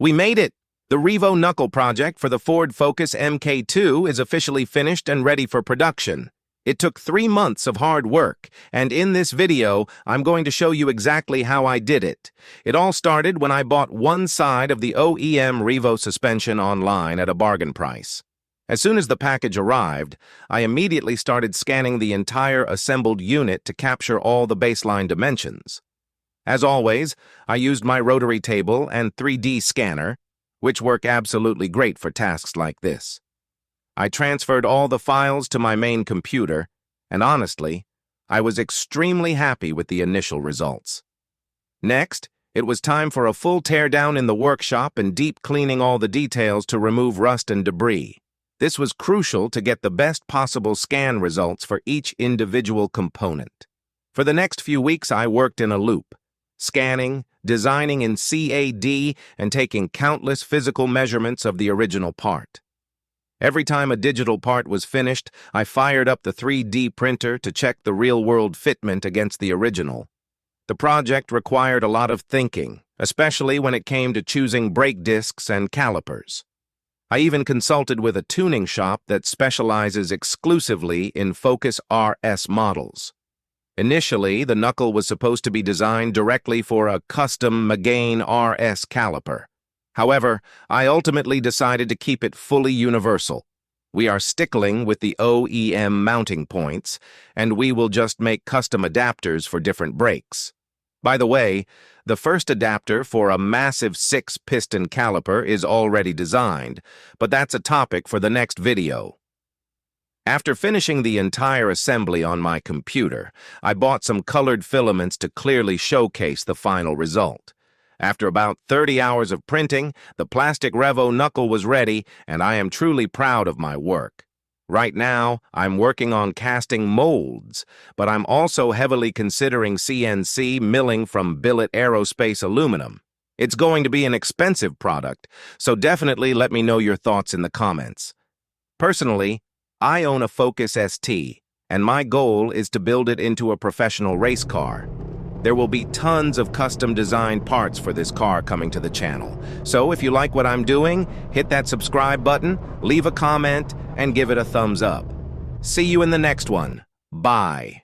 We made it! The Revo Knuckle project for the Ford Focus Mk2 is officially finished and ready for production. It took 3 months of hard work, and in this video, I'm going to show you exactly how I did it. It all started when I bought one side of the OEM Revo suspension online at a bargain price. As soon as the package arrived, I immediately started scanning the entire assembled unit to capture all the baseline dimensions. As always, I used my rotary table and 3D scanner, which work absolutely great for tasks like this. I transferred all the files to my main computer, and honestly, I was extremely happy with the initial results. Next, it was time for a full teardown in the workshop and deep cleaning all the details to remove rust and debris. This was crucial to get the best possible scan results for each individual component. For the next few weeks, I worked in a loop, scanning, designing in CAD, and taking countless physical measurements of the original part. Every time a digital part was finished, I fired up the 3D printer to check the real-world fitment against the original. The project required a lot of thinking, especially when it came to choosing brake discs and calipers. I even consulted with a tuning shop that specializes exclusively in Focus RS models. Initially, the knuckle was supposed to be designed directly for a custom Megane RS caliper. However, I ultimately decided to keep it fully universal. We are stickling with the OEM mounting points, and we will just make custom adapters for different brakes. By the way, the first adapter for a massive 6-piston caliper is already designed, but that's a topic for the next video. After finishing the entire assembly on my computer, I bought some colored filaments to clearly showcase the final result. After about 30 hours of printing, the plastic Revo Knuckle was ready, and I am truly proud of my work. Right now, I'm working on casting molds, but I'm also heavily considering CNC milling from CNC Aerospace Aluminum. It's going to be an expensive product, so definitely let me know your thoughts in the comments. Personally, I own a Focus ST, and my goal is to build it into a professional race car. There will be tons of custom-designed parts for this car coming to the channel. So if you like what I'm doing, hit that subscribe button, leave a comment, and give it a thumbs up. See you in the next one. Bye.